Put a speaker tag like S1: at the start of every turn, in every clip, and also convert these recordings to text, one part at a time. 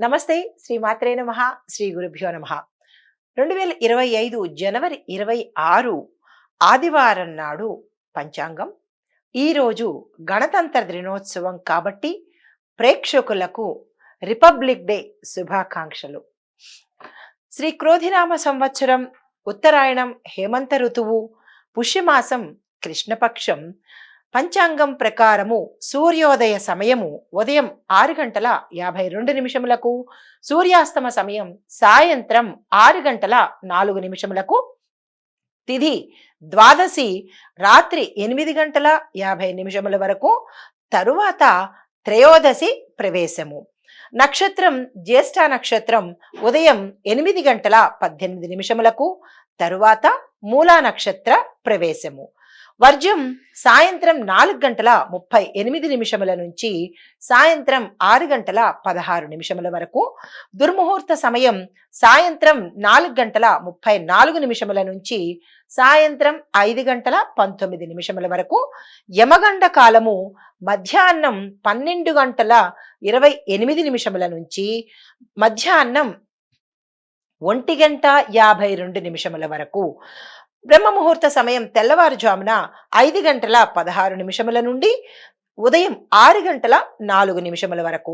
S1: నమస్తే. శ్రీ మాత్రే నమః. శ్రీ గురుభ్యో నమః. 2025 జనవరి 26 ఆదివారం నాడు పంచాంగం. ఈరోజు గణతంత్ర దినోత్సవం కాబట్టి ప్రేక్షకులకు రిపబ్లిక్ డే శుభాకాంక్షలు. శ్రీ క్రోధినామ సంవత్సరం, ఉత్తరాయణం, హేమంత ఋతువు, పుష్యమాసం, కృష్ణపక్షం. పంచాంగం ప్రకారము సూర్యోదయ సమయము ఉదయం 6:52, సూర్యాస్తమ సమయం సాయంత్రం 6:04. తిథి ద్వాదశి రాత్రి 8:50 వరకు. తరువాత త్రయోదశి ప్రవేశము. నక్షత్రం జ్యేష్ఠ నక్షత్రం ఉదయం 8:18, తరువాత మూలా నక్షత్ర ప్రవేశము. వర్జం సాయంత్రం 4:38 నుంచి సాయంత్రం 6:16 వరకు. దుర్ముహూర్త సమయం సాయంత్రం 4:34 నుంచి సాయంత్రం 5:19 వరకు. యమగండ కాలము మధ్యాహ్నం 12:28 నుంచి మధ్యాహ్నం 1:52 వరకు. బ్రహ్మ ముహూర్త సమయం తెల్లవారుజామున 5:16 నుండి ఉదయం 6:04 వరకు.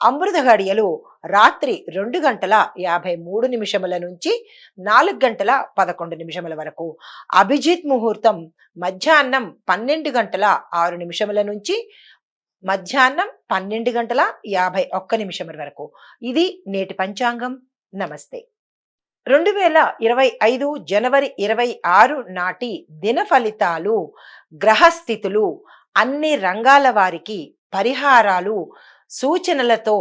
S1: అమృత గడియలు రాత్రి 2:53 నుంచి 4:11 వరకు. అభిజిత్ ముహూర్తం మధ్యాహ్నం 12:06 నుంచి మధ్యాహ్నం 12:51 వరకు. ఇది నేటి పంచాంగం. నమస్తే. 2025 జనవరి 26 నాటి దిన ఫలితాలు, గ్రహస్థితులు, అన్ని రంగాల వారికి పరిహారాలు, సూచనలతో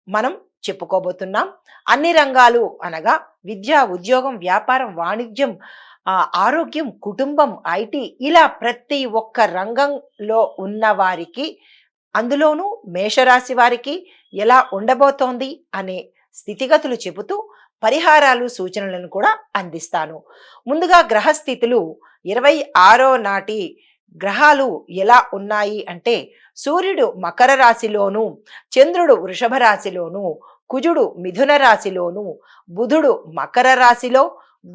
S1: మనం చెప్పుకోబోతున్నాం. అన్ని రంగాలు అనగా విద్య, ఉద్యోగం, వ్యాపారం, వాణిజ్యం, ఆరోగ్యం, కుటుంబం, ఐటీ, ఇలా ప్రతి ఒక్క రంగంలో ఉన్న వారికి, అందులోనూ మేషరాశి వారికి ఎలా ఉండబోతోంది అనే స్థితిగతులు చెబుతూ పరిహారాలు, సూచనలను కూడా అందిస్తాను. ముందుగా గ్రహస్థితులు 26 నాటి గ్రహాలు ఎలా ఉన్నాయి అంటే, సూర్యుడు మకర రాశిలోను, చంద్రుడు వృషభ రాశిలోను, కుజుడు మిథున రాశిలోను, బుధుడు మకర రాశిలో,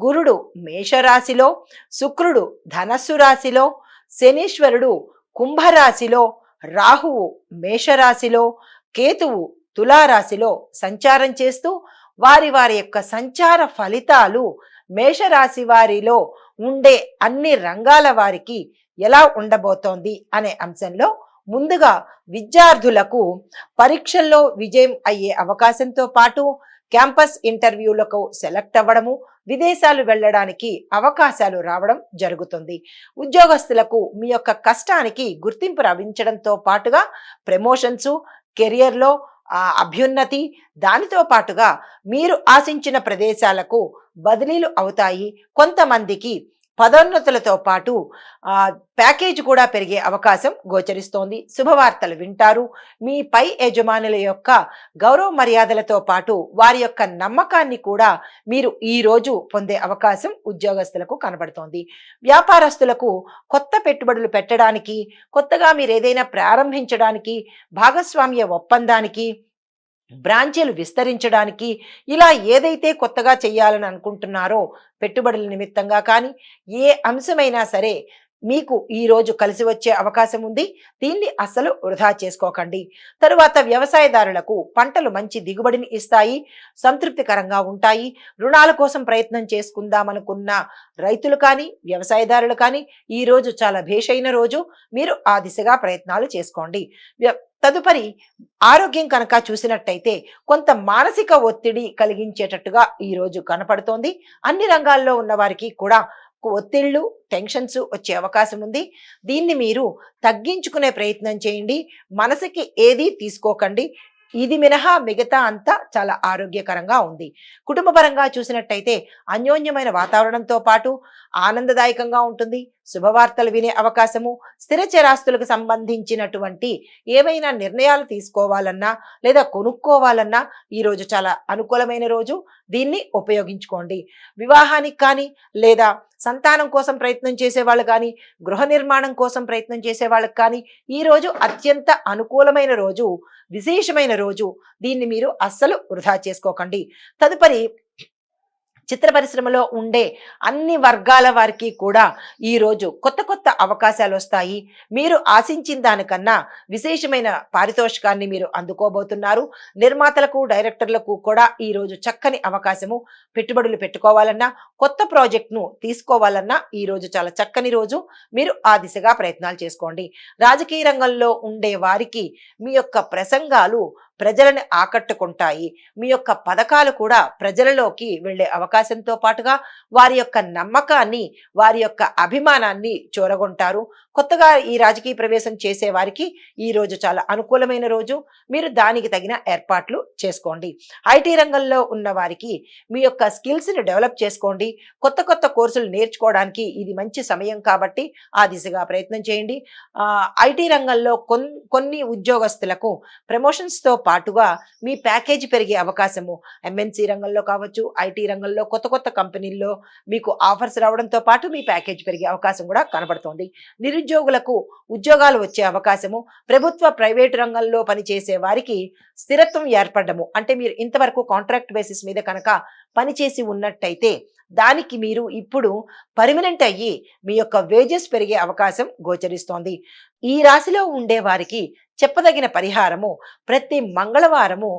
S1: గురుడు మేషరాశిలో, శుక్రుడు ధనస్సు రాశిలో, శనీశ్వరుడు కుంభరాశిలో, రాహువు మేషరాశిలో, కేతువు తులారాశిలో సంచారం చేస్తూ వారి వారి యొక్క సంచార ఫలితాలు మేషరాశి వారిలో ఉండే అన్ని రంగాల వారికి ఎలా ఉండబోతోంది అనే అంశంలో ముందుగా విద్యార్థులకు పరీక్షల్లో విజయం అయ్యే అవకాశంతో పాటు క్యాంపస్ ఇంటర్వ్యూలకు సెలెక్ట్ అవ్వడము, విదేశాలు వెళ్ళడానికి అవకాశాలు రావడం జరుగుతుంది. ఉద్యోగస్తులకు మీ యొక్క కష్టానికి గుర్తింపు లభించడంతో పాటుగా ప్రమోషన్స్, కెరియర్లో అభ్యున్నతి, దానితో పాటుగా మీరు ఆశించిన ప్రదేశాలకు బదిలీలు అవుతాయి. కొంతమందికి పదోన్నతులతో పాటు ప్యాకేజ్ కూడా పెరిగే అవకాశం గోచరిస్తోంది. శుభవార్తలు వింటారు. మీ పై యజమానుల యొక్క గౌరవ మర్యాదలతో పాటు వారి యొక్క నమ్మకాన్ని కూడా మీరు ఈ రోజు పొందే అవకాశం ఉద్యోగస్తులకు కనబడుతోంది. వ్యాపారస్తులకు కొత్త పెట్టుబడులు పెట్టడానికి, కొత్తగా మీరు ఏదైనా ప్రారంభించడానికి, భాగస్వామ్య ఒప్పందానికి, బ్రాంచీలు విస్తరించడానికి, ఇలా ఏదైతే కొత్తగా చేయాలని అనుకుంటున్నారో పెట్టుబడుల నిమిత్తంగా కానీ ఏ అంశమైనా సరే మీకు ఈ రోజు కలిసి వచ్చే అవకాశం ఉంది. దీన్ని అస్సలు వృధా చేసుకోకండి. తరువాత వ్యవసాయదారులకు పంటలు మంచి దిగుబడిని ఇస్తాయి, సంతృప్తికరంగా ఉంటాయి. రుణాల కోసం ప్రయత్నం చేసుకుందామనుకున్న రైతులు కానీ, వ్యవసాయదారులు కానీ ఈ రోజు చాలా భేషైన రోజు. మీరు ఆ దిశగా ప్రయత్నాలు చేసుకోండి. తదుపరి ఆరోగ్యం కనుక చూసినట్టయితే కొంత మానసిక ఒత్తిడి కలిగించేటట్టుగా ఈ రోజు కనపడుతోంది. అన్ని రంగాల్లో ఉన్న వారికి కూడా ఒత్తిళ్లు, టెన్షన్స్ వచ్చే అవకాశం ఉంది. దీన్ని మీరు తగ్గించుకునే ప్రయత్నం చేయండి. మనసుకి ఏది తీసుకోకండి. ఇది మినహా మిగతా అంతా చాలా ఆరోగ్యకరంగా ఉంది. కుటుంబపరంగా చూసినట్టయితే అన్యోన్యమైన వాతావరణంతో పాటు ఆనందదాయకంగా ఉంటుంది. శుభవార్తలు వినే అవకాశము, స్థిర చరాస్తులకు సంబంధించినటువంటి ఏవైనా నిర్ణయాలు తీసుకోవాలన్నా లేదా కొనుక్కోవాలన్నా ఈరోజు చాలా అనుకూలమైన రోజు. దీన్ని ఉపయోగించుకోండి. వివాహానికి కానీ లేదా సంతానం కోసం ప్రయత్నం చేసేవాళ్ళు కానీ, గృహ నిర్మాణం కోసం ప్రయత్నం చేసే వాళ్ళకి కానీ ఈ రోజు అత్యంత అనుకూలమైన రోజు, విశేషమైన రోజు. దీన్ని మీరు అస్సలు వృధా చేసుకోకండి. తదుపరి చిత్ర పరిశ్రమలో ఉండే అన్ని వర్గాల వారికి కూడా ఈరోజు కొత్త కొత్త అవకాశాలు వస్తాయి. మీరు ఆశించిన దానికన్నా విశేషమైన పారితోషికాన్ని మీరు అందుకోబోతున్నారు. నిర్మాతలకు, డైరెక్టర్లకు కూడా ఈరోజు చక్కని అవకాశము. పెట్టుబడులు పెట్టుకోవాలన్నా, కొత్త ప్రాజెక్ట్ను తీసుకోవాలన్నా ఈరోజు చాలా చక్కని రోజు. మీరు ఆ దిశగా ప్రయత్నాలు చేసుకోండి. రాజకీయ రంగంలో ఉండే వారికి మీ యొక్క ప్రసంగాలు ప్రజలను ఆకట్టుకుంటాయి. మీ యొక్క పథకాలు కూడా ప్రజలలోకి వెళ్ళే అవకాశంతో పాటుగా వారి యొక్క నమ్మకాన్ని, వారి యొక్క అభిమానాన్ని చూరగొంటారు. కొత్తగా ఈ రాజకీయ ప్రవేశం చేసే వారికి ఈ రోజు చాలా అనుకూలమైన రోజు. మీరు దానికి తగిన ఏర్పాట్లు చేసుకోండి. ఐటీ రంగంలో ఉన్న వారికి మీ యొక్క స్కిల్స్ని డెవలప్ చేసుకోండి. కొత్త కొత్త కోర్సులు నేర్చుకోవడానికి ఇది మంచి సమయం కాబట్టి ఆ దిశగా ప్రయత్నం చేయండి. ఐటీ రంగంలో కొన్ని ఉద్యోగస్తులకు ప్రమోషన్స్తో పాటుగా మీ ప్యాకేజీ పెరిగే అవకాశము. ఎంఎన్సి రంగంలో కావచ్చు, ఐటీ రంగంలో కొత్త కొత్త కంపెనీల్లో మీకు ఆఫర్స్ రావడంతో పాటు మీ ప్యాకేజీ పెరిగే అవకాశం కూడా కనబడుతోంది. నిరుద్యోగులకు ఉద్యోగాలు వచ్చే అవకాశము. ప్రభుత్వ ప్రైవేటు రంగంలో పనిచేసే వారికి స్థిరత్వం ఏర్పడము. అంటే మీరు ఇంతవరకు కాంట్రాక్ట్ బేసిస్ మీద కనుక పనిచేసి ఉన్నట్టయితే దానికి మీరు ఇప్పుడు పర్మనెంట్ అయ్యి మీ యొక్క వేజెస్ పెరిగే అవకాశం గోచరిస్తోంది. ఈ రాశిలో ఉండే వారికి చెప్పదగిన పరిహారము, ప్రతి మంగళవారము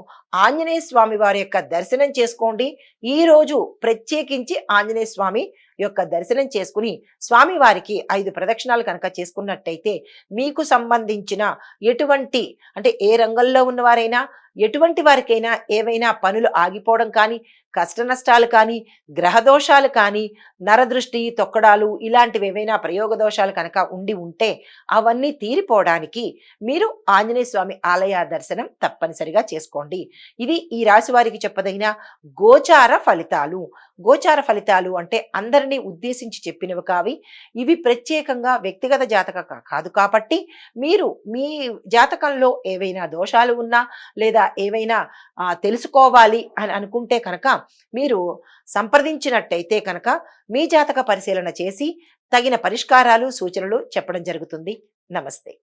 S1: ఆంజనేయ స్వామి వారి యొక్క దర్శనం చేసుకోండి. ఈ రోజు ప్రత్యేకించి ఆంజనేయ స్వామి యొక్క దర్శనం చేసుకుని స్వామి వారికి 5 ప్రదక్షిణాలు కనుక చేసుకున్నట్టయితే మీకు సంబంధించిన ఎటువంటి, అంటే ఏ రంగంలో ఉన్నవారైనా, ఎటువంటి వారికైనా ఏవైనా పనులు ఆగిపోవడం కానీ, కష్ట నష్టాలు కానీ, గ్రహదోషాలు కానీ, నరదృష్టి, తొక్కడాలు ఇలాంటివి ఏవైనా ప్రయోగ దోషాలు కనుక ఉంటే అవన్నీ తీరిపోవడానికి మీరు ఆంజనేయ స్వామి ఆలయ దర్శనం తప్పనిసరిగా చేసుకోండి. ఇది ఈ రాశి వారికి చెప్పదగిన గోచార ఫలితాలు. గోచార ఫలితాలు అంటే అందరినీ ఉద్దేశించి చెప్పినవి కావి. ఇవి ప్రత్యేకంగా వ్యక్తిగత జాతక కాదు కాబట్టి మీరు మీ జాతకంలో ఏవైనా దోషాలు ఉన్నా లేదా ఏవైనా తెలుసుకోవాలి అని అనుకుంటే కనుక మీరు సంప్రదించినట్టయితే కనుక మీ జాతక పరిశీలన చేసి తగిన పరిష్కారాలు, సూచనలు చెప్పడం జరుగుతుంది. నమస్తే.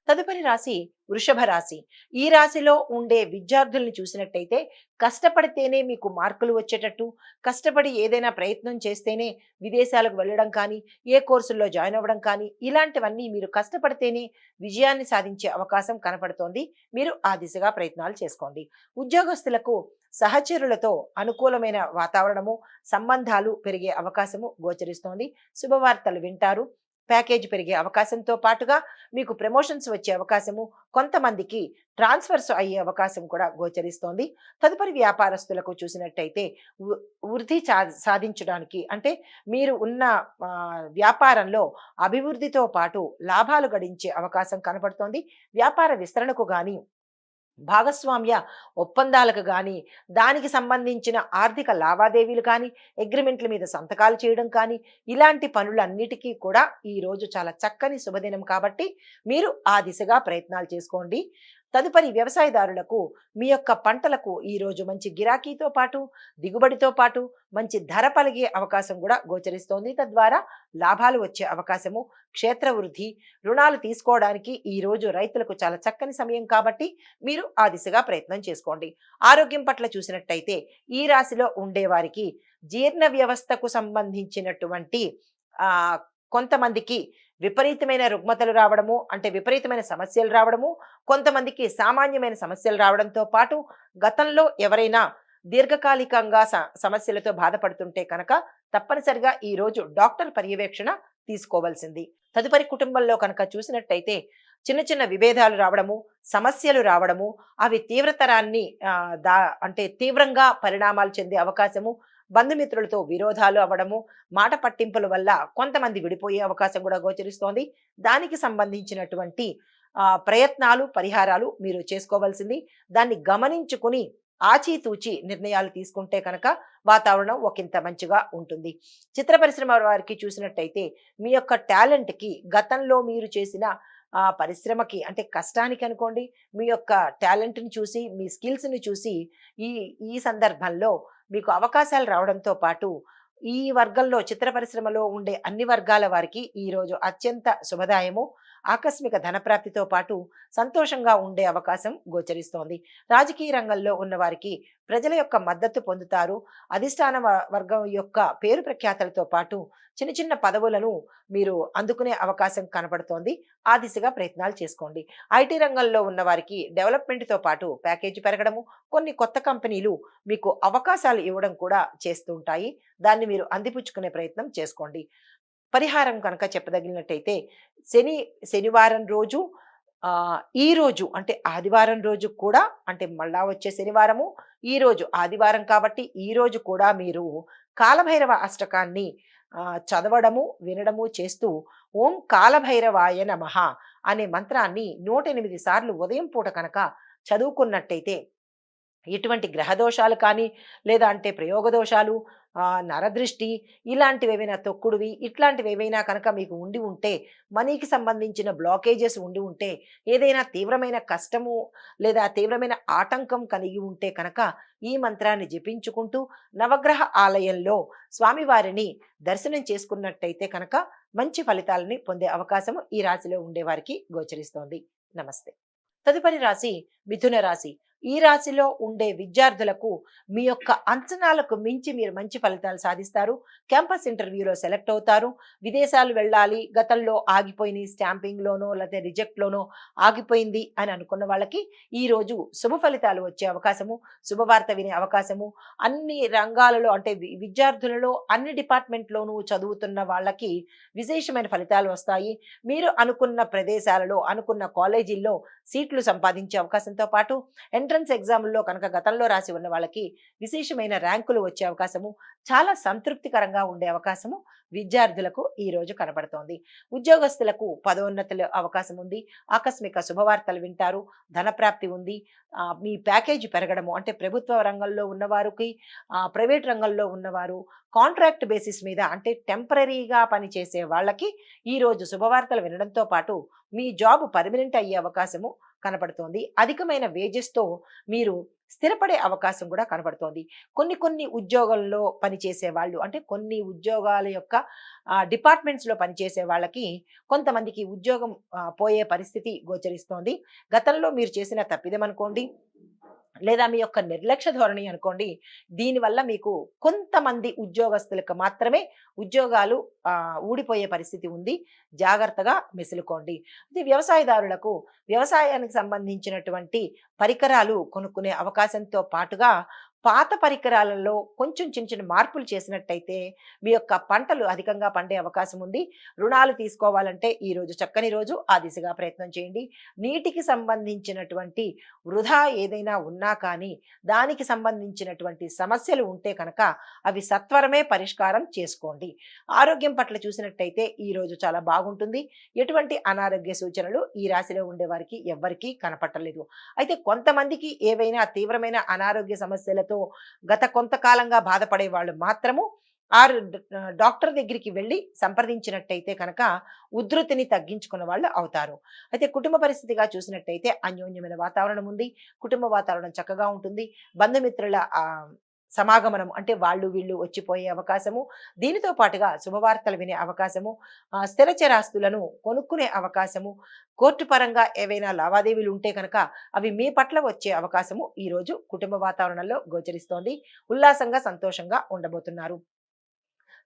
S1: తదుపరి రాశి వృషభ రాశి. ఈ రాశిలో ఉండే విద్యార్థుల్ని చూసినట్టయితే కష్టపడితేనే మీకు మార్కులు వచ్చేటట్టు, కష్టపడి ఏదైనా ప్రయత్నం చేస్తేనే విదేశాలకు వెళ్ళడం కానీ, ఏ కోర్సుల్లో జాయిన్ అవ్వడం కానీ, ఇలాంటివన్నీ మీరు కష్టపడితేనే విజయాన్ని సాధించే అవకాశం కనపడుతోంది. మీరు ఆ దిశగా ప్రయత్నాలు చేసుకోండి. ఉద్యోగస్తులకు సహచరులతో అనుకూలమైన వాతావరణము, సంబంధాలు పెరిగే అవకాశము గోచరిస్తోంది. శుభవార్తలు వింటారు. ప్యాకేజ్ పెరిగే అవకాశంతో పాటుగా మీకు ప్రమోషన్స్ వచ్చే అవకాశము, కొంతమందికి ట్రాన్స్ఫర్స్ అయ్యే అవకాశం కూడా గోచరిస్తోంది. తదుపరి వ్యాపారస్తులకు చూసినట్టయితే వృద్ధి సాధించడానికి, అంటే మీరు ఉన్న వ్యాపారంలో అభివృద్ధితో పాటు లాభాలు గడించే అవకాశం కనపడుతోంది. వ్యాపార విస్తరణకు కానీ, భాగస్వామ్య ఒప్పందాలకు కానీ, దానికి సంబంధించిన ఆర్థిక లావాదేవీలు కానీ, అగ్రిమెంట్ల మీద సంతకాలు చేయడం కానీ, ఇలాంటి పనులన్నిటికీ కూడా ఈరోజు చాలా చక్కని శుభదినం కాబట్టి మీరు ఆ దిశగా ప్రయత్నాలు చేసుకోండి. తదుపరి వ్యవసాయదారులకు మీ యొక్క పంటలకు ఈరోజు మంచి గిరాకీతో పాటు, దిగుబడితో పాటు మంచి ధర పలిగే అవకాశం కూడా గోచరిస్తోంది. తద్వారా లాభాలు వచ్చే అవకాశము, క్షేత్ర వృద్ధి, రుణాలు తీసుకోవడానికి ఈరోజు రైతులకు చాలా చక్కని సమయం కాబట్టి మీరు ఆ దిశగా ప్రయత్నం చేసుకోండి. ఆరోగ్యం పట్ల చూసినట్టయితే ఈ రాశిలో ఉండేవారికి జీర్ణ వ్యవస్థకు సంబంధించినటువంటి కొంతమందికి విపరీతమైన రుగ్మతలు రావడము, అంటే విపరీతమైన సమస్యలు రావడము, కొంతమందికి సామాన్యమైన సమస్యలు రావడంతో పాటు గతంలో ఎవరైనా దీర్ఘకాలికంగా సమస్యలతో బాధపడుతుంటే కనుక తప్పనిసరిగా ఈరోజు డాక్టర్ పర్యవేక్షణ తీసుకోవాల్సింది. తదుపరి కుటుంబంలో కనుక చూసినట్టయితే చిన్న చిన్న విభేదాలు రావడము, సమస్యలు రావడము, అవి తీవ్రతరాన్ని అంటే తీవ్రంగా పరిణామాలు చెందే అవకాశము, బంధుమిత్రులతో విరోధాలు అవ్వడము, మాట పట్టింపుల వల్ల కొంతమంది విడిపోయే అవకాశం కూడా గోచరిస్తోంది. దానికి సంబంధించినటువంటి ప్రయత్నాలు, పరిహారాలు మీరు చేసుకోవాల్సింది. దాన్ని గమనించుకుని ఆచితూచి నిర్ణయాలు తీసుకుంటే కనుక వాతావరణం ఒకంత మంచిగా ఉంటుంది. చిత్ర పరిశ్రమ వారికి చూసినట్టయితే మీ యొక్క టాలెంట్కి, గతంలో మీరు చేసిన పరిశ్రమకి, అంటే కష్టానికి అనుకోండి, మీ యొక్క టాలెంట్ని చూసి, మీ స్కిల్స్ని చూసి ఈ ఈ సందర్భంలో మీకు అవకాశాలు రావడంతో పాటు ఈ వర్గంలో చిత్ర పరిశ్రమలో ఉండే అన్ని వర్గాల వారికి ఈ రోజు అత్యంత శుభదాయము. ఆకస్మిక ధనప్రాప్తితో పాటు సంతోషంగా ఉండే అవకాశం గోచరిస్తోంది. రాజకీయ రంగంలో ఉన్న వారికి ప్రజల యొక్క మద్దతు పొందుతారు. అధిష్టాన వర్గం యొక్క పేరు ప్రఖ్యాతలతో పాటు చిన్న చిన్న పదవులను మీరు అందుకునే అవకాశం కనపడుతోంది. ఆ దిశగా ప్రయత్నాలు చేసుకోండి. ఐటీ రంగంలో ఉన్న వారికి డెవలప్మెంట్‌తో పాటు ప్యాకేజీ పెరగడము, కొన్ని కొత్త కంపెనీలు మీకు అవకాశాలు ఇవ్వడం కూడా చేస్తూ ఉంటాయి. దాన్ని మీరు అందిపుచ్చుకునే ప్రయత్నం చేసుకోండి. పరిహారం కనుక చెప్పదగినట్టయితే శనివారం రోజు ఈ రోజు అంటే ఆదివారం రోజు కూడా అంటే మళ్ళా వచ్చే శనివారము, ఈ రోజు ఆదివారం కాబట్టి ఈ రోజు కూడా మీరు కాలభైరవ అష్టకాన్ని చదవడము, వినడము చేస్తూ ఓం కాలభైరవాయ నమః అనే మంత్రాన్ని 108 సార్లు ఉదయం పూట కనుక చదువుకున్నట్టయితే ఎటువంటి గ్రహ దోషాలు కానీ, లేదా అంటే ప్రయోగ దోషాలు, నరదృష్టి ఇలాంటివేవైనా తొక్కుడువి ఇట్లాంటివేవైనా కనుక మీకు ఉండి ఉంటే, మనీకి సంబంధించిన బ్లాకేజెస్ ఉండి ఉంటే, ఏదైనా తీవ్రమైన కష్టము లేదా తీవ్రమైన ఆటంకం కలిగి ఉంటే కనుక ఈ మంత్రాన్ని జపించుకుంటూ నవగ్రహ ఆలయంలో స్వామివారిని దర్శనం చేసుకున్నట్టయితే కనుక మంచి ఫలితాలని పొందే అవకాశం ఈ రాశిలో ఉండేవారికి గోచరిస్తోంది. నమస్తే. తదుపరి రాశి మిథున రాశి. ఈ రాశిలో ఉండే విద్యార్థులకు మీ యొక్క అంచనాలకు మించి మీరు మంచి ఫలితాలు సాధిస్తారు. క్యాంపస్ ఇంటర్వ్యూలో సెలెక్ట్ అవుతారు. విదేశాలు వెళ్ళాలి, గతంలో ఆగిపోయిన స్టాంపింగ్‌లోనో లేతే రిజెక్ట్‌లోనో ఆగిపోయింది అని అనుకున్న వాళ్ళకి ఈరోజు శుభ ఫలితాలు వచ్చే అవకాశము, శుభవార్త వినే అవకాశము, అన్ని రంగాలలో అంటే విద్యార్థులలో అన్ని డిపార్ట్‌మెంట్‌లోనూ చదువుతున్న వాళ్ళకి విశేషమైన ఫలితాలు వస్తాయి. మీరు అనుకున్న ప్రదేశాలలో, అనుకున్న కాలేజీల్లో సీట్లు సంపాదించే అవకాశంతో పాటు ఎంట్రన్స్ ఎగ్జామ్‌లో కనుక గతంలో రాసి ఉన్న వాళ్ళకి విశేషమైన ర్యాంకులు వచ్చే అవకాశము, చాలా సంతృప్తికరంగా ఉండే అవకాశము విద్యార్థులకు ఈ రోజు కనపడుతోంది. ఉద్యోగస్తులకు పదోన్నతుల అవకాశం ఉంది. ఆకస్మిక శుభవార్తలు వింటారు. ధనప్రాప్తి ఉంది. మీ ప్యాకేజీ పెరగడము అంటే ప్రభుత్వ రంగంలో ఉన్నవారికి, ప్రైవేట్ రంగంలో ఉన్నవారు కాంట్రాక్ట్ బేసిస్ మీద అంటే టెంపరరీగా పనిచేసే వాళ్ళకి ఈ రోజు శుభవార్తలు వినడంతో పాటు మీ జాబ్ పర్మనెంట్ అయ్యే అవకాశము కనపడుతోంది. అధికమైన వేజెస్‌తో మీరు స్థిరపడే అవకాశం కూడా కనపడుతోంది. కొన్ని కొన్ని ఉద్యోగంలో పనిచేసే వాళ్ళు అంటే కొన్ని ఉద్యోగాల యొక్క డిపార్ట్మెంట్స్‌లో పనిచేసే వాళ్ళకి కొంతమందికి ఉద్యోగం పోయే పరిస్థితి గోచరిస్తోంది. గతంలో మీరు చేసిన తప్పిదం అనుకోండి, లేదా మీ యొక్క నిర్లక్ష్య ధోరణి అనుకోండి. దీనివల్ల మీకు కొంతమంది ఉద్యోగస్తులకు మాత్రమే ఉద్యోగాలు ఊడిపోయే పరిస్థితి ఉంది. జాగ్రత్తగా మెసులుకోండి. ఇది వ్యవసాయదారులకు వ్యవసాయానికి సంబంధించినటువంటి పరికరాలు కొనుక్కునే అవకాశంతో పాటుగా పాత పరికరాలలో కొంచెం చిన్న చిన్న మార్పులు చేసినట్టయితే మీ యొక్క పంటలు అధికంగా పండే అవకాశం ఉంది. రుణాలు తీసుకోవాలంటే ఈ రోజు చక్కని రోజు. ఆ దిశగా ప్రయత్నం చేయండి. నీటికి సంబంధించినటువంటి వృధా ఏదైనా ఉన్నా కానీ దానికి సంబంధించినటువంటి సమస్యలు ఉంటే కనుక అవి సత్వరమే పరిష్కారం చేసుకోండి. ఆరోగ్యం పట్ల చూసినట్టయితే ఈ రోజు చాలా బాగుంటుంది. ఎటువంటి అనారోగ్య సూచనలు ఈ రాశిలో ఉండే వారికి ఎవ్వరికీ కనపట్టలేదు. అయితే కొంతమందికి ఏవైనా తీవ్రమైన అనారోగ్య సమస్యలతో గత కొంతకాలంగా బాధపడే వాళ్ళు మాత్రము ఆరు డాక్టర్ దగ్గరికి వెళ్ళి సంప్రదించినట్టయితే కనుక ఉధృతిని తగ్గించుకున్న వాళ్ళు అవుతారు. అయితే కుటుంబ పరిస్థితిగా చూసినట్టయితే అన్యోన్యమైన వాతావరణం ఉంది. కుటుంబ వాతావరణం చక్కగా ఉంటుంది. బంధుమిత్రుల సమాగమనం అంటే వాళ్ళు వీళ్ళు వచ్చిపోయే అవకాశము, దీనితో పాటుగా శుభవార్తలు వినే అవకాశము, స్థిరచరాస్తులను కొనుక్కునే అవకాశము, కోర్టు పరంగా ఏవైనా లావాదేవీలు ఉంటే కనుక అవి మీ పట్ల వచ్చే అవకాశము ఈ రోజు కుటుంబ వాతావరణంలో గోచరిస్తోంది. ఉల్లాసంగా సంతోషంగా ఉండబోతున్నారు.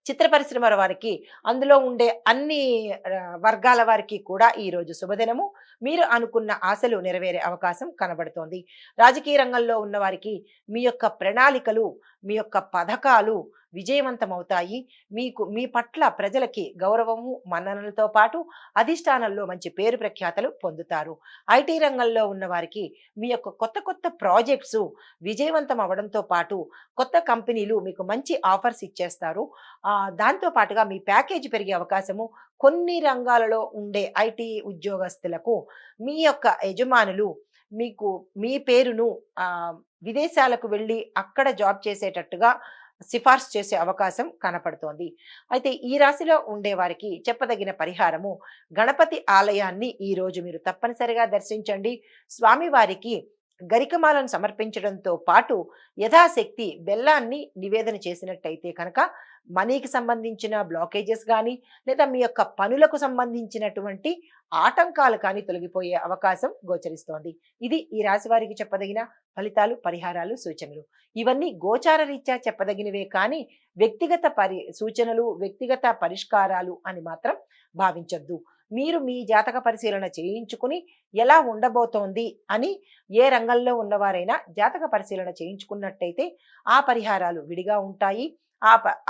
S1: చిత్ర పరిశ్రమల వారికి, అందులో ఉండే అన్ని వర్గాల వారికి కూడా ఈ రోజు శుభదినము. మీరు అనుకున్న ఆశలు నెరవేరే అవకాశం కనబడుతోంది. రాజకీయ రంగంలో ఉన్న వారికి మీ యొక్క ప్రణాళికలు, మీ యొక్క పథకాలు విజయవంతమవుతాయి. మీకు మీ పట్ల ప్రజలకి గౌరవము, మన్ననలతో పాటు అధిష్టానంలో మంచి పేరు ప్రఖ్యాతలు పొందుతారు. ఐటీ రంగంలో ఉన్న వారికి మీ యొక్క కొత్త కొత్త ప్రాజెక్ట్స్ విజయవంతం అవ్వడంతో పాటు కొత్త కంపెనీలు మీకు మంచి ఆఫర్స్ ఇచ్చేస్తారు. దాంతో పాటుగా మీ ప్యాకేజీ పెరిగే అవకాశము, కొన్ని రంగాలలో ఉండే ఐటీ ఉద్యోగస్తులకు మీ యొక్క యజమానులు మీకు మీ పేరును విదేశాలకు వెళ్ళి అక్కడ జాబ్ చేసేటట్టుగా సిఫార్సు చేసే అవకాశం కనపడుతోంది. అయితే ఈ రాశిలో ఉండే వారికి చెప్పదగిన పరిహారము, గణపతి ఆలయాన్ని ఈ రోజు మీరు తప్పనిసరిగా దర్శించండి. స్వామివారికి గరికమాలను సమర్పించడంతో పాటు యథాశక్తి బెల్లాన్ని నివేదన చేసినట్టయితే కనుక మనీకి సంబంధించిన బ్లాకేజెస్ కానీ లేదా మీ యొక్క పనులకు సంబంధించినటువంటి ఆటంకాలు కానీ తొలగిపోయే అవకాశం గోచరిస్తోంది. ఇది ఈ రాశి వారికి చెప్పదగిన ఫలితాలు, పరిహారాలు, సూచనలు. ఇవన్నీ గోచార రీత్యా చెప్పదగినవే కానీ వ్యక్తిగత సూచనలు, వ్యక్తిగత పరిష్కారాలు అని మాత్రం భావించొద్దు. మీరు మీ జాతక పరిశీలన చేయించుకుని ఎలా ఉండబోతోంది అని ఏ రంగంలో ఉన్నవారైనా జాతక పరిశీలన చేయించుకున్నట్టయితే ఆ పరిహారాలు విడిగా ఉంటాయి.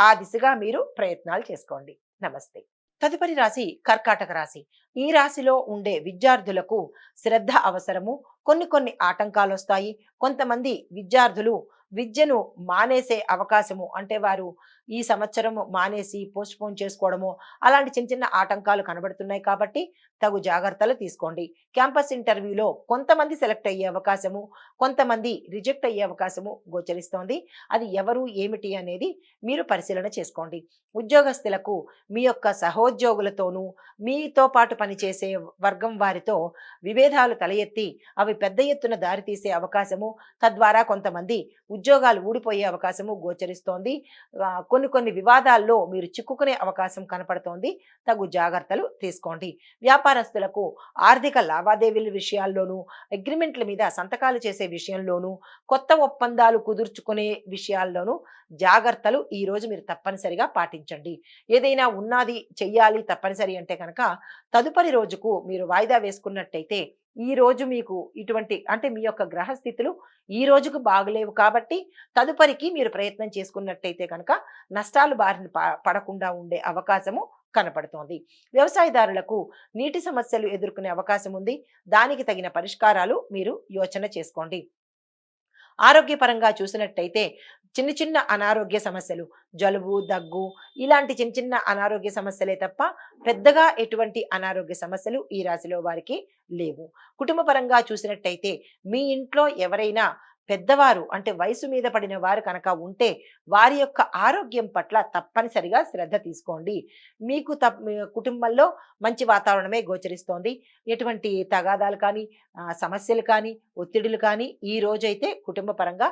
S1: ఆ దిశగా మీరు ప్రయత్నాలు చేసుకోండి. నమస్తే. తదుపరి రాశి కర్కాటక రాశి. ఈ రాశిలో ఉండే విద్యార్థులకు శ్రద్ధ అవసరము. కొన్ని ఆటంకాలు వస్తాయి. కొంతమంది విద్యార్థులు విద్యను మానేసే అవకాశము, అంటే వారు ఈ సంవత్సరం మానేసి పోస్ట్పోన్ చేసుకోవడము, అలాంటి చిన్న ఆటంకాలు కనబడుతున్నాయి. కాబట్టి తగు జాగ్రత్తలు తీసుకోండి. క్యాంపస్ ఇంటర్వ్యూలో కొంతమంది సెలెక్ట్ అయ్యే అవకాశము, కొంతమంది రిజెక్ట్ అయ్యే అవకాశము గోచరిస్తోంది. అది ఎవరు ఏమిటి అనేది మీరు పరిశీలన చేసుకోండి. ఉద్యోగస్తులకు మీ యొక్క సహోద్యోగులతోనూ మీతో పాటు పనిచేసే వర్గం వారితో విభేదాలు తల ఎత్తి అవి పెద్ద ఎత్తున దారితీసే అవకాశము, తద్వారా కొంతమంది ఉద్యోగాలు ఊడిపోయే అవకాశము గోచరిస్తోంది. కొన్ని వివాదాల్లో మీరు చిక్కుకునే అవకాశం కనపడుతోంది. తగు జాగ్రత్తలు తీసుకోండి. వ్యాపారస్తులకు ఆర్థిక లావాదేవీల విషయాల్లోనూ, అగ్రిమెంట్ల మీద సంతకాలు చేసే విషయంలోనూ, కొత్త ఒప్పందాలు కుదుర్చుకునే విషయాల్లోనూ జాగ్రత్తలు ఈ రోజు మీరు తప్పనిసరిగా పాటించండి. ఏదైనా ఉన్నది చెయ్యాలి తప్పనిసరి అంటే కనుక తదుపరి రోజుకు మీరు వాయిదా వేసుకున్నట్టయితే ఈ రోజు మీకు ఇటువంటి, అంటే మీ యొక్క గ్రహస్థితులు ఈ రోజుకు బాగలేవు కాబట్టి తదుపరికి మీరు ప్రయత్నం చేసుకున్నట్టయితే కనుక నష్టాలు బారిన పడకుండా ఉండే అవకాశము కనపడుతోంది. వ్యవసాయదారులకు నీటి సమస్యలు ఎదుర్కొనే అవకాశం ఉంది. దానికి తగిన పరిష్కారాలు మీరు యోచన చేసుకోండి. ఆరోగ్యపరంగా చూసినట్టయితే చిన్న అనారోగ్య సమస్యలు, జలుబు, దగ్గు, ఇలాంటి చిన్న అనారోగ్య సమస్యలే తప్ప పెద్దగా ఎటువంటి అనారోగ్య సమస్యలు ఈ రాశిలో వారికి లేవు. కుటుంబ పరంగా చూసినట్టయితే మీ ఇంట్లో ఎవరైనా పెద్దవారు, అంటే వయసు మీద పడిన వారు కనుక ఉంటే వారి యొక్క ఆరోగ్యం పట్ల తప్పనిసరిగా శ్రద్ధ తీసుకోండి. మీకు కుటుంబంలో మంచి వాతావరణమే గోచరిస్తోంది. ఎటువంటి తగాదాలు కానీ, సమస్యలు కానీ, ఒత్తిడులు కానీ ఈ రోజైతే కుటుంబ పరంగా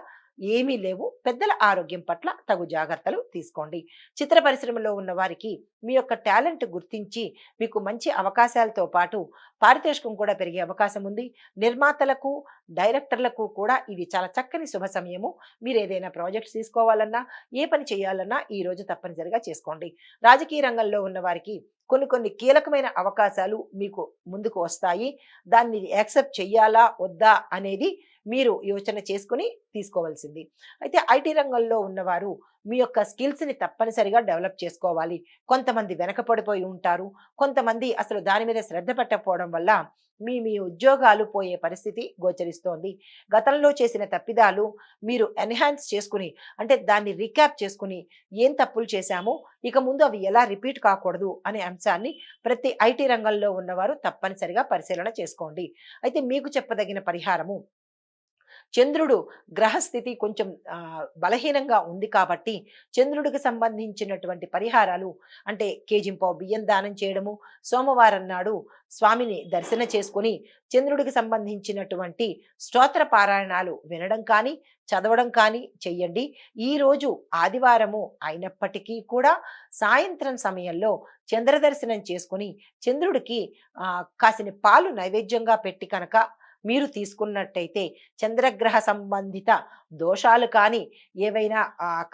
S1: ఏమీ లేవు. పెద్దల ఆరోగ్యం పట్ల తగు జాగ్రత్తలు తీసుకోండి. చిత్ర పరిశ్రమలో ఉన్న వారికి మీ యొక్క టాలెంట్ గుర్తించి మీకు మంచి అవకాశాలతో పాటు పారితోషికం కూడా పెరిగే అవకాశం ఉంది. నిర్మాతలకు, డైరెక్టర్లకు కూడా ఇది చాలా చక్కని శుభ సమయము. మీరు ఏదైనా ప్రాజెక్ట్స్ తీసుకోవాలన్నా, ఏ పని చేయాలన్నా ఈ రోజు తప్పనిసరిగా చేసుకోండి. రాజకీయ రంగంలో ఉన్న వారికి కొన్ని కీలకమైన అవకాశాలు మీకు ముందుకు వస్తాయి. దాన్ని యాక్సెప్ట్ చెయ్యాలా వద్దా అనేది మీరు యోచన చేసుకుని తీసుకోవాల్సింది. అయితే ఐటీ రంగంలో ఉన్నవారు మీ యొక్క స్కిల్స్ని తప్పనిసరిగా డెవలప్ చేసుకోవాలి. కొంతమంది వెనకపడిపోయి ఉంటారు. కొంతమంది అసలు దాని మీద శ్రద్ధ పెట్టకపోవడం వల్ల మీ ఉద్యోగాలు పోయే పరిస్థితి గోచరిస్తోంది. గతంలో చేసిన తప్పిదాలు మీరు ఎన్హాన్స్ చేసుకుని, అంటే దాన్ని రీక్యాప్ చేసుకుని ఏం తప్పులు చేశామో ఇక ముందు అవి ఎలా రిపీట్ కాకూడదు అనే అంశాన్ని ప్రతి ఐటీ రంగంలో ఉన్నవారు తప్పనిసరిగా పరిశీలన చేసుకోండి. అయితే మీకు చెప్పదగిన పరిహారము, చంద్రుడు గ్రహస్థితి కొంచెం బలహీనంగా ఉంది కాబట్టి చంద్రుడికి సంబంధించినటువంటి పరిహారాలు, అంటే కేజింపావు బియ్యం దానం చేయడము, సోమవారం నాడు స్వామిని దర్శన చేసుకుని చంద్రుడికి సంబంధించినటువంటి స్తోత్ర పారాయణాలు వినడం కానీ, చదవడం కానీ చెయ్యండి. ఈరోజు ఆదివారము అయినప్పటికీ కూడా సాయంత్రం సమయంలో చంద్ర దర్శనం చేసుకుని చంద్రుడికి కాసిన పాలు నైవేద్యంగా పెట్టి కనుక మీరు తీసుకున్నట్టయితే చంద్రగ్రహ సంబంధిత దోషాలు కానీ, ఏవైనా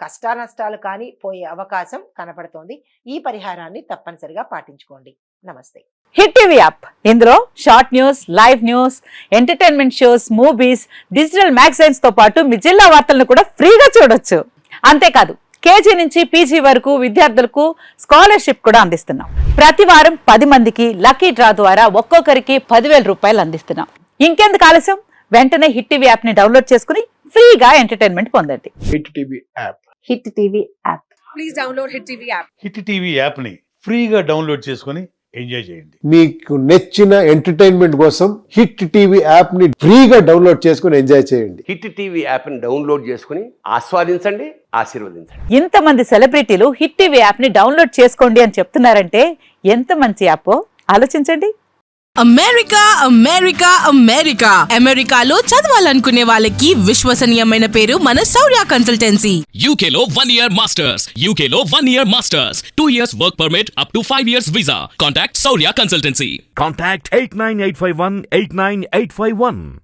S1: కష్టానష్టాలు కానీ పోయే అవకాశం కనపడుతోంది. ఈ పరిహారాన్ని తప్పనిసరిగా పాటించుకోండి. నమస్తే.
S2: హిట్ టీవీ యాప్, ఇందులో short news, live news, entertainment shows, movies, digital magazines తో పాటు మీ జిల్లా వార్తలను కూడా ఫ్రీగా చూడొచ్చు. అంతేకాదు కేజీ నుంచి పీజీ వరకు విద్యార్థులకు స్కాలర్షిప్ కూడా అందిస్తున్నాం. ప్రతి వారం 10 మందికి లక్కీ డ్రా ద్వారా ఒక్కొక్కరికి 10,000 రూపాయలు అందిస్తున్నాం. ఇంకెందుకు ఆలస్యం, వెంటనే హిట్ టీవీ యాప్ ని డౌన్లోడ్ చేసుకుని ఫ్రీగా ఎంటర్టైన్మెంట్ పొందండి.
S3: Hit TV app.
S2: Hit TV app.
S4: Please download hit TV app.
S5: Hit TV app ని ఫ్రీగా డౌన్లోడ్ చేసుకుని ఎంజాయ్ చేయండి.
S3: మీకు నచ్చిన ఎంటర్టైన్మెంట్ కోసం హిట్ టీవీ యాప్ ని ఫ్రీగా డౌన్లోడ్ చేసుకుని ఎంజాయ్ చేయండి.
S6: హిట్ టీవీ యాప్ ని డౌన్లోడ్ చేసుకుని ఆస్వాదించండి, ఆశీర్వదించండి.
S2: ఇంతమంది సెలబ్రిటీలు హిట్ టీవీ యాప్ ని డౌన్లోడ్ చేసుకోండి అని చెప్తున్నారంటే ఎంత మంచి యాప్ ఆలోచించండి.
S7: అమెరికా అమెరికా అమెరికా అమెరికాలో చదవాలనుకునే వాళ్ళకి విశ్వసనీయమైన పేరు మన శౌర్య consultancy.
S8: UK Law 1 Year Masters. UK Law 1 Year Masters. 2 years work permit up to 5 years visa. Contact Saurya Consultancy.
S9: Contact 89851 89851.